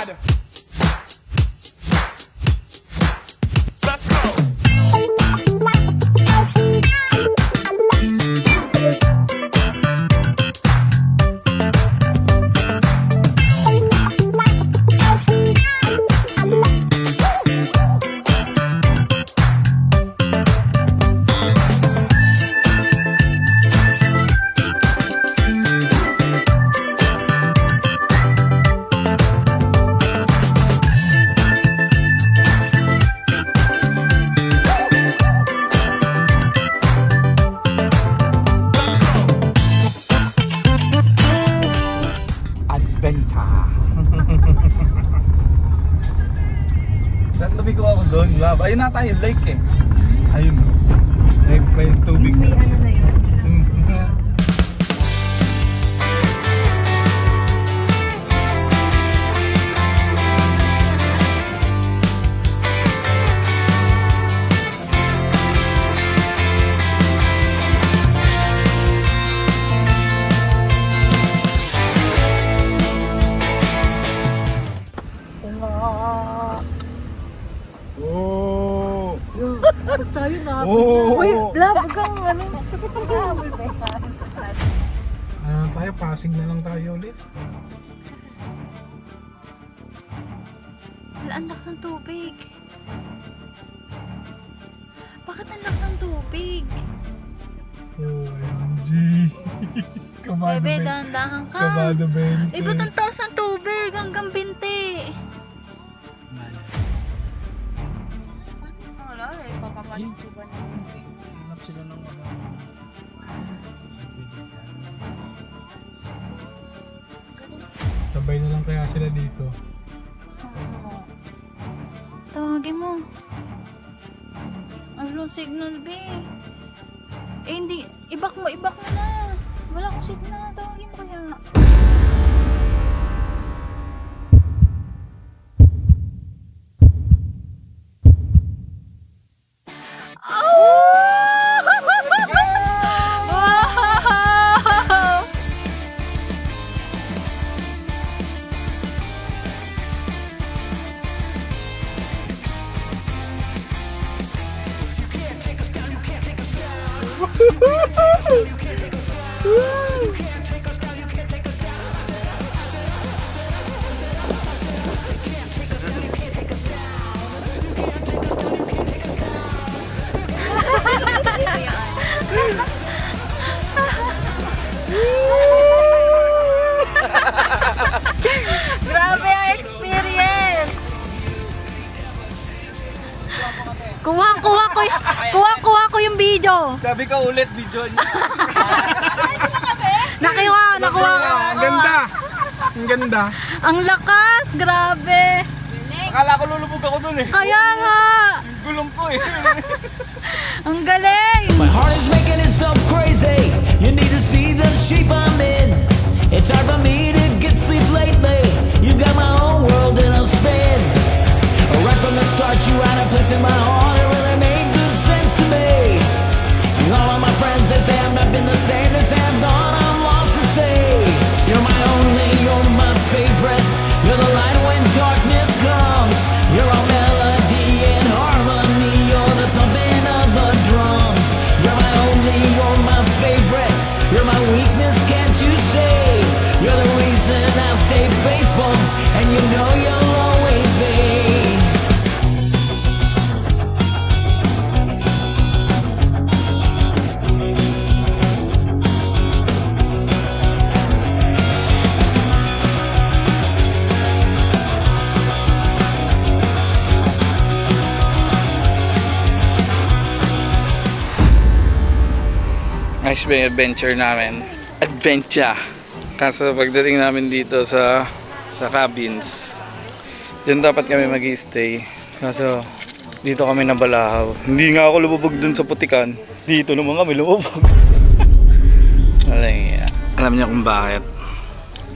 God. Let's go. Adventure. Saan lumigo ako doon? Ayun na tayo, lake eh. Ayun. May tubig. May ano na yun. Oh! Pag tayo na. Oh! Uy, love kang ano. Habol ba yan? Ano lang tayo? Pasig na lang tayo ulit. Ang lakas ng tubig. Bakit ang lakas ng tubig? OMG! Kabado Bebe, Ben. dahan-dahan ka. Kabado Ben. Eh, ba't ang taas ng tubig? Hanggang binti. Wala, eh. Papamalit ko ba niya? Hanap sila ng ano. Sabay na lang kaya sila dito. Oo. Tawagin mo. Ang low signal, be. Eh, hindi. Ibak mo na. Wala akong signal. Tawagin mo kaya. Wow! Grabe ang experience! Kuha ko yung video. Sabi ka ulit, video niya. Nakuha ko. Ang ganda! Ang ganda! Ang lakas, grabe. Akala ko lulubog ako dun eh. Kaya nga, Gulong ko eh. ang galing. My heart is making itself crazy. You need to see the shape I'm in. It's hard for me to get sleep lately. You got my whole world in a spin. Right from the start, you had a place in my heart. It really made good sense to me. And all of my friends, they say I've not been the same. They say I've done, I'm lost at sea. You're my only, you're my favorite. You're the light when darkness comes. You're all melody and harmony. You're the thumping of the drums. You're my only, you're my favorite. You're my weakness, can't you see? You're the reason I'll stay faithful. And you know you'll always be. Nice ba yung adventure namin? Adventure! Kaso pagdating namin dito sa cabins, dyan dapat kami mag-stay. Kaso dito kami nabalahaw. Hindi nga ako lumubog dun sa putikan. Dito naman kami lumubog. Alam niyo kung bakit?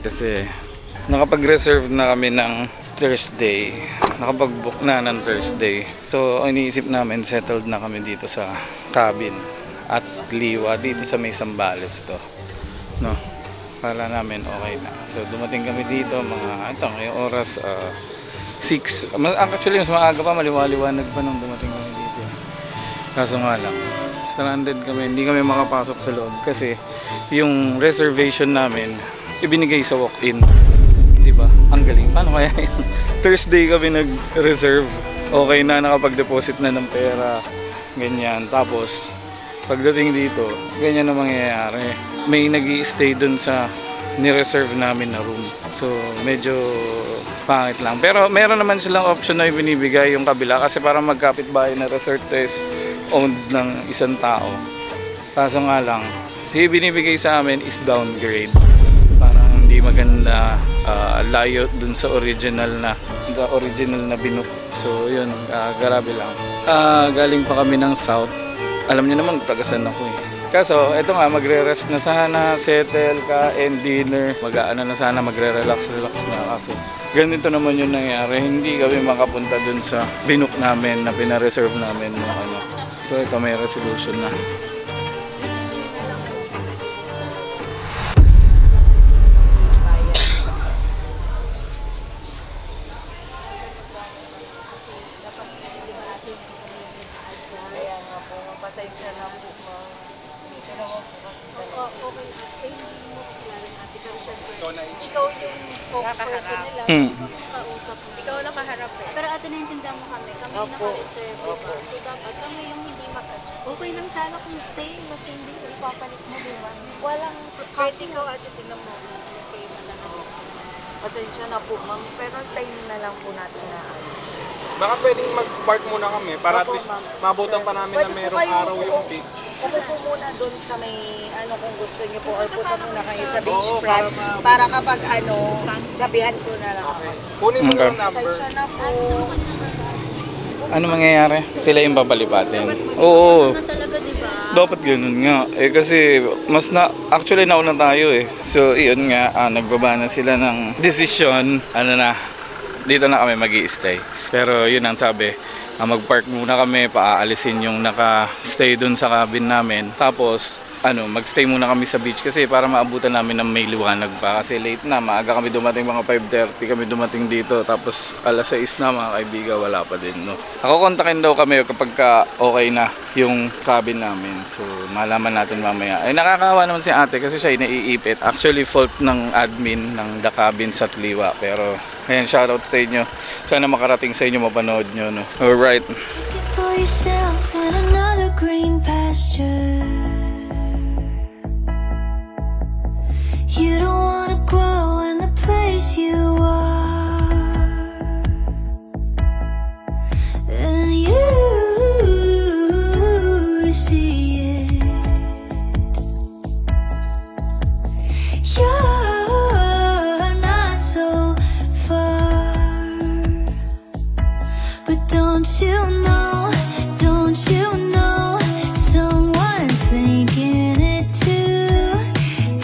Kasi nakapag-reserve na kami ng Thursday. Nakapag-book na ng Thursday. So ang iniisip namin, settled na kami dito sa cabin at Liwa dito sa may Sambales to, no? Kala namin okay na. So dumating kami dito mga ito ngayong oras 6. Actually mas maaga pa, maliwaliwanag pa nung dumating kami dito. Kaso nga lang, stranded kami, hindi kami makapasok sa loob kasi yung reservation namin ibinigay sa walk-in. Di ba? Ang galing. Paano kaya yun? Thursday kami nag-reserve. Okay na, nakapag-deposit na ng pera. Ganyan. Tapos, pagdating dito, ganyan na mangyayari. May nag-i-stay dun sa ni-reserve namin na room. So, medyo pangit lang. Pero meron naman silang option na ibinibigay yung kabila kasi para magkapit-bahay na resort is owned ng isang tao. Kaso nga lang, yung binibigay sa amin is downgrade. Parang hindi maganda, layo dun sa original na binook. So yun, grabe lang. Galing pa kami ng south. Alam niyo naman tagasan ako eh. Kaso eto nga, magre-rest na sana, settle, kain, dinner, mag-aano na sana, magre-relax na. Kaso ganito naman yung nangyari, hindi kami makapunta dun sa binook namin na pina-reserve namin ng ano. So ito may resolution na. Pasensya na po, ma'am. Ito naman po kasi talaga. Okay. Hindi mo kilala natin. Pero syempre, ikaw yung spokesperson nila. Ikaw yung kausap mo. Ikaw lang kaharap eh. Pero ate, naiintindihan mo kami. Kami yung naka-reserve, diba? So dapat kami yung hindi mag-adjust. Okay lang sana kung same, mas hindi ko ipapalit mo, di ba? Walang kahit ikaw at tingnan mo. Okay na lang. Pasensya na po, ma'am. Pero time na lang po natin na Baka pwedeng mag-park muna kami para at Opo, least ma'am. mabutan pa namin na Pwede po merong kayo araw yung beach. Upo po muna doon sa may ano kung gusto niyo po or punta muna kayo sa Oo, beachfront para kapag ano sabihan ko na lang ako. Kunin mo Okay. yung number. Pasensya na po. Ano mangyayari? Sila yung papalipatin. Oo. Ano talaga, diba? Dapat ganun nga. Eh kasi mas na actually nauna tayo eh. So iyon nga nagbaba na sila ng decision. Ano na dito na kami magi-stay. Pero yun ang sabi, mag-park muna kami, paaalisin yung naka-stay dun sa cabin namin. Tapos mag-stay muna kami sa beach kasi para maabutan namin ng may liwanag pa kasi late na, maaga kami dumating, mga 5:30 kami dumating dito, tapos alas 6 na mga kaibigan, wala pa din, no. Ako kontakin daw kami kapag okay na yung cabin namin, so malaman natin mamaya. Ay nakakawa naman si ate kasi siya naiipit, actually fault ng admin ng The Cabins at Liwa, pero ayan, shoutout sa inyo, sana makarating sa inyo, mapanood nyo, no. Alright. Looking for yourself in another green pasture. You don't wanna grow in the place you are, and you see it. You're not so far, but don't you know, someone's thinking it too.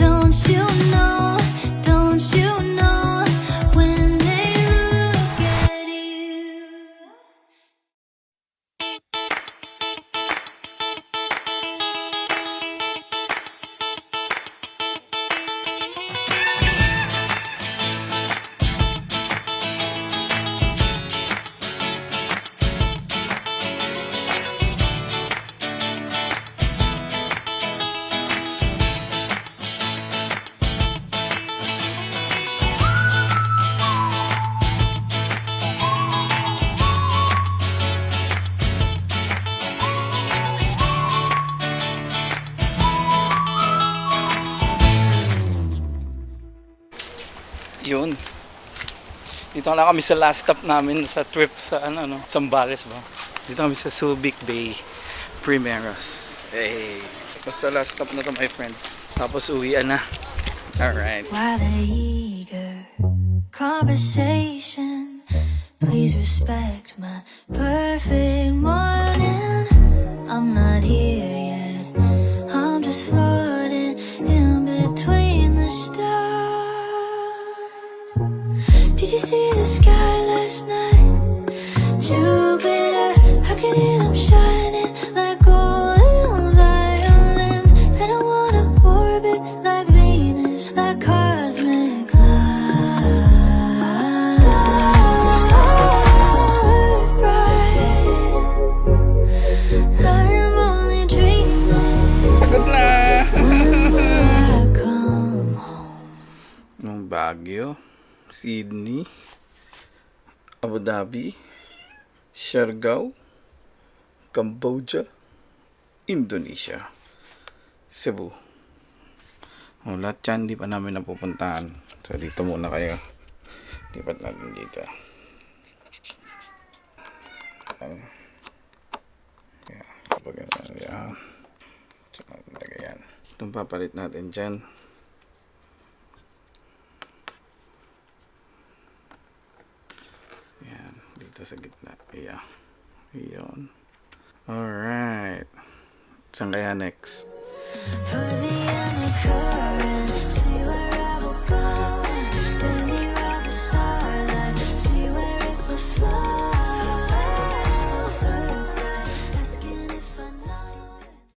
Don't you know, when they look at you. Yun. Dito na kami sa last stop namin sa trip sa Zambales ba? Dito kami sa Subic Bay Primeras. Hey. Basta last stop na to, my friends. Tapos uwian na. Alright. While the eager conversation, please respect my perfect morning. I'm not here yet, I'm just floating in between the stars. Did you see the sky last night? Jupiter, I can hear them shining like golden violins. And I wanna orbit like Venus, like Baguio, Sydney, Abu Dhabi, Siargao, Cambodia, Indonesia, Cebu. Lahat yan, di pa namin napupuntahan. So, dito muna kayo. Lipat natin dito. Kapag yan. So, lagay yan. Itong papalit natin dyan. Yan. Dito sa gitna. Iya. Iyon. Alright. Saan kaya next? Put me